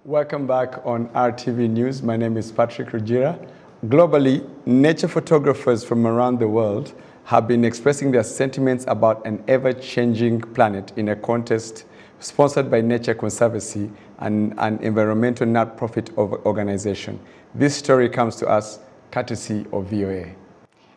Welcome back on RTV News. My name is Patrick Rugira. Globally, nature photographers from around the world have been expressing their sentiments about an ever-changing planet in a contest sponsored by Nature Conservancy and an environmental not-profit organization. This story comes to us courtesy of VOA.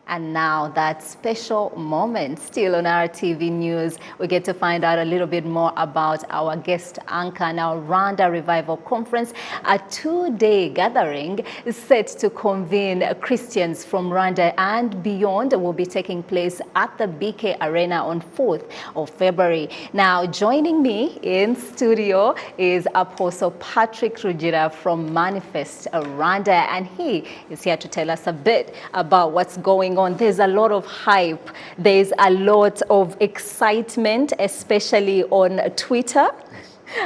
And now that special moment, still on our TV News, we get to find out a little bit more about our guest anchor and our Rwanda Revival Conference, a two-day gathering set to convene Christians from Rwanda and beyond will be taking place at the BK Arena on 4th of February. Now, joining me in studio is Apostle Patrick Rugira from Manifest Rwanda, and he is here to tell us a bit about what's going on. There's a lot of hype. There's a lot of excitement, especially on Twitter.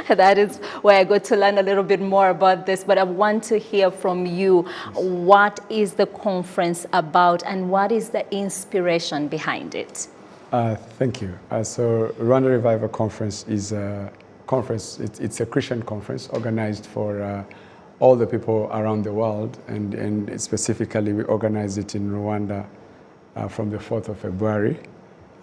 That is where I got to learn a little bit more about this, but I want to hear from you. What is the conference about and what is the inspiration behind it? Thank you. So Rwanda Revival Conference is a conference, it's a Christian conference organized for all the people around the world, and specifically we organize it in Rwanda from the 4th of February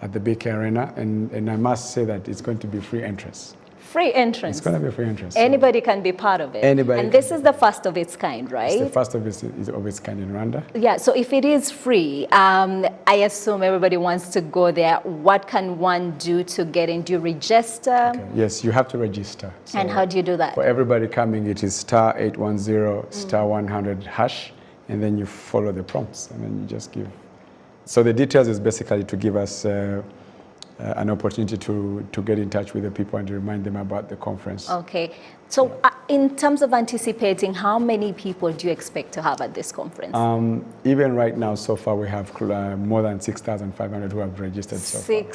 at the BK Arena, and I must say that it's going to be free entrance. Free entrance? It's going to be free entrance. Anybody can be part of it? Anybody. And this is the first of its kind, right? It's the first of its kind in Rwanda. Yeah, so if it is free, I assume everybody wants to go there. What can one do to get in? Do you register? Okay. Yes, you have to register. So and how do you do that? For everybody coming, it is star 810 star 100 hash, and then you follow the prompts, and then you just give. So the details is basically to give us an opportunity to get in touch with the people and to remind them about the conference. Okay. So in terms of anticipating, how many people do you expect to have at this conference? Even right now, so far, we have more than 6,500 who have registered so far.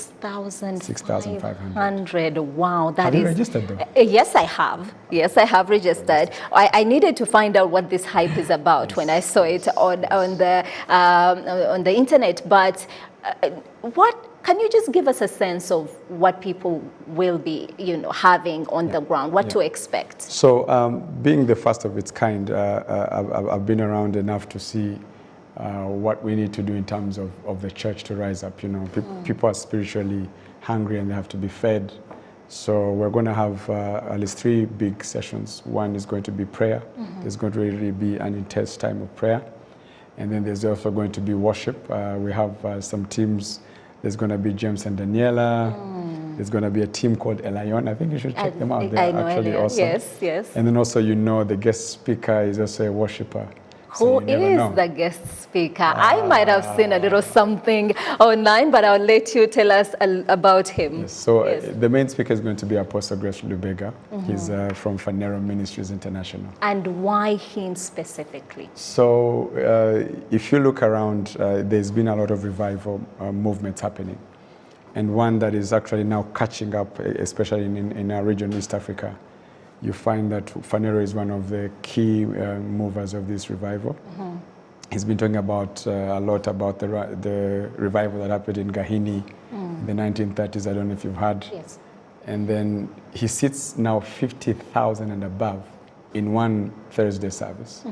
6,500. Wow, that have is... you registered though? Yes, I have. Yes, I have registered. I needed to find out what this hype is about yes. when I saw it on the internet. But can you just give us a sense of what people will be, having on the ground, what to expect? So, being the first of its kind, I've been around enough to see what we need to do in terms of the church to rise up. People are spiritually hungry and they have to be fed. So we're going to have at least 3 big sessions. One is going to be prayer. There's going to really be an intense time of prayer. And then there's also going to be worship. We have some teams. There's going to be James and Daniela. There's going to be a team called Elion. I think you should check them out. They're actually awesome. Yes, yes. And then also, the guest speaker is also a worshiper. Who is the guest speaker? I might have seen a little something online, but I'll let you tell us about him. Yes. So the main speaker is going to be Apostle Grace Lubega. He's from Phaneroo Ministries International. And why him specifically? So if you look around, there's been a lot of revival movements happening. And one that is actually now catching up, especially in our region, East Africa. You find that Phaneroo is one of the key movers of this revival. He's been talking about a lot about the revival that happened in Gahini in the 1930s. I don't know if you've heard. Yes. And then he sits now 50,000 and above in one Thursday service.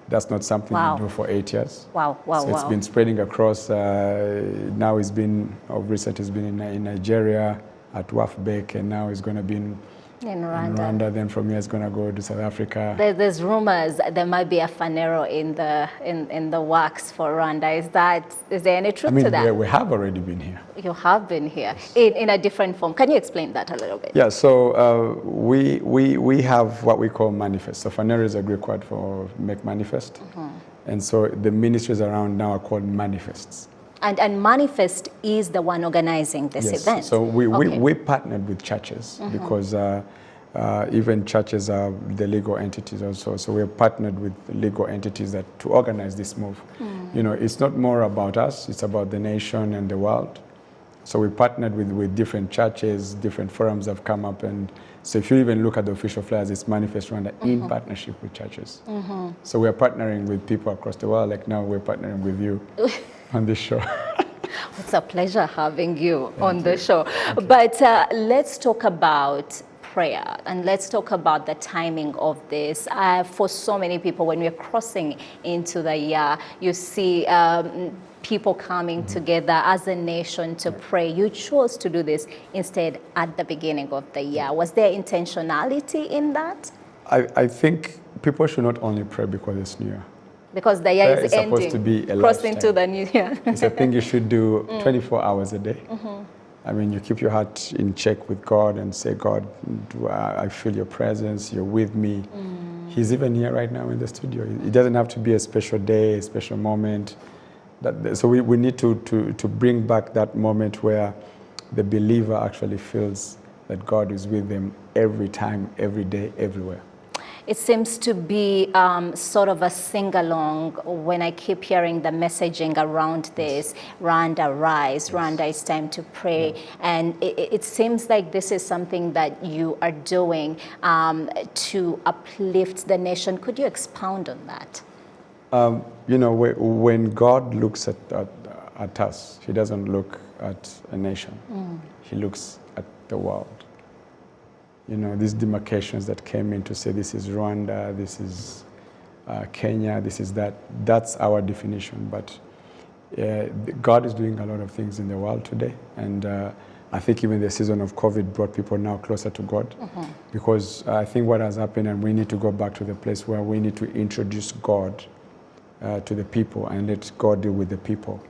That's not something you do for 8 years. Wow. So it's been spreading across. Now he's been, of recent, he's been in Nigeria at Wafbek, and now he's going to be in Rwanda. Then from here, it's going to go to South Africa. There's rumors there might be a Phaneroo in the works for Rwanda. Is there any truth to that? We have already been here. You have been here in a different form. Can you explain that a little bit? Yeah. So we have what we call manifest. So Phaneroo is a Greek word for make manifest, and so the ministries around now are called manifests. And Manifest is the one organizing this event. So we partnered with churches because even churches are the legal entities also. So we're partnered with legal entities to organize this move. It's not more about us, it's about the nation and the world. So we partnered with different churches, different forums have come up. And so if you even look at the official flyers, it's Manifest Rwanda in partnership with churches. So we're partnering with people across the world. Like now we're partnering with you. On this show. It's a pleasure having you on the show. But let's talk about prayer, and let's talk about the timing of this. For so many people, when we're crossing into the year, you see people coming together as a nation to pray. You chose to do this instead at the beginning of the year. Was there intentionality in that? I think people should not only pray because it's New Year. Because the year is ending, supposed to be a cross lifestyle. into the new year. It's a thing you should do 24 hours a day. I mean, you keep your heart in check with God and say, God, I feel your presence, you're with me. He's even here right now in the studio. It doesn't have to be a special day, a special moment. So we need to bring back that moment where the believer actually feels that God is with them every time, every day, everywhere. It seems to be sort of a sing-along when I keep hearing the messaging around this. Rwanda, rise. Rwanda, it's time to pray. And it seems like this is something that you are doing to uplift the nation. Could you expound on that? You know, when God looks at us, he doesn't look at a nation. He looks at the world. You know, these demarcations that came in to say this is Rwanda, this is Kenya, this is that, that's our definition. But God is doing a lot of things in the world today. And I think even the season of COVID brought people now closer to God. Because I think what has happened, and we need to go back to the place where we need to introduce God to the people and let God deal with the people.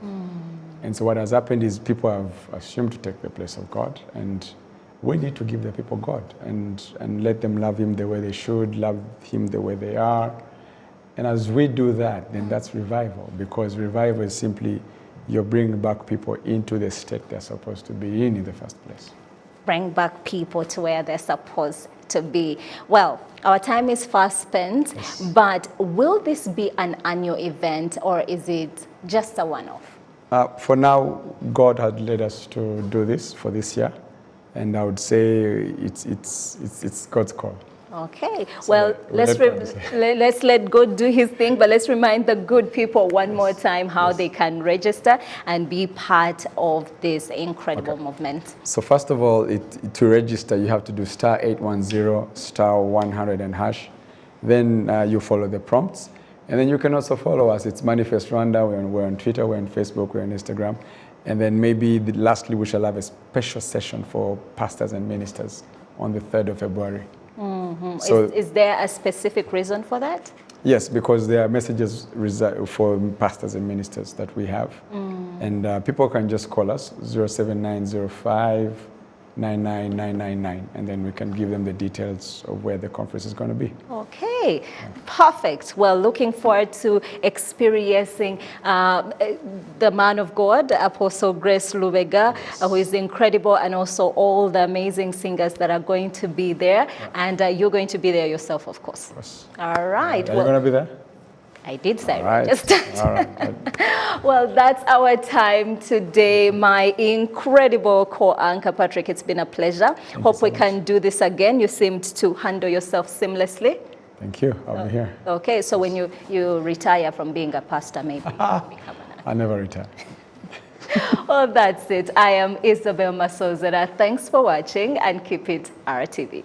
And so what has happened is people have assumed to take the place of God, and we need to give the people God and let them love him the way they should, love him the way they are. And as we do that, then that's revival, because revival is simply you're bringing back people into the state they're supposed to be in the first place. Bring back people to where they're supposed to be. Well, our time is fast spent, but will this be an annual event or is it just a one-off? For now, God had led us to do this for this year. And I would say it's God's call. Okay. So well, let's let God do his thing, but let's remind the good people one more time how they can register and be part of this incredible movement. So first of all, to register, you have to do *810 *100 and #. Then you follow the prompts. And then you can also follow us. It's Manifest Rwanda. We're on Twitter, we're on Facebook, we're on Instagram. And then maybe lastly, we shall have a special session for pastors and ministers on the 3rd of February. So is there a specific reason for that? Yes, because there are messages for pastors and ministers that we have. And people can just call us, 07905 99999, and then we can give them the details of where the conference is going to be. Okay, perfect. Well, looking forward to experiencing the man of God, Apostle Grace Lubega, who is incredible, and also all the amazing singers that are going to be there. And you're going to be there yourself, of course. All right. Are you going to be there? I did say register. All right. Well, that's our time today. My incredible co-anchor, Patrick, it's been a pleasure. Hope we can do this again. You seemed to handle yourself seamlessly. Thank you. I'll be here. Okay, so when you retire from being a pastor, maybe you become an actor. I never retire. Well, that's it. I am Isabel Masozera. Thanks for watching and keep it RTV.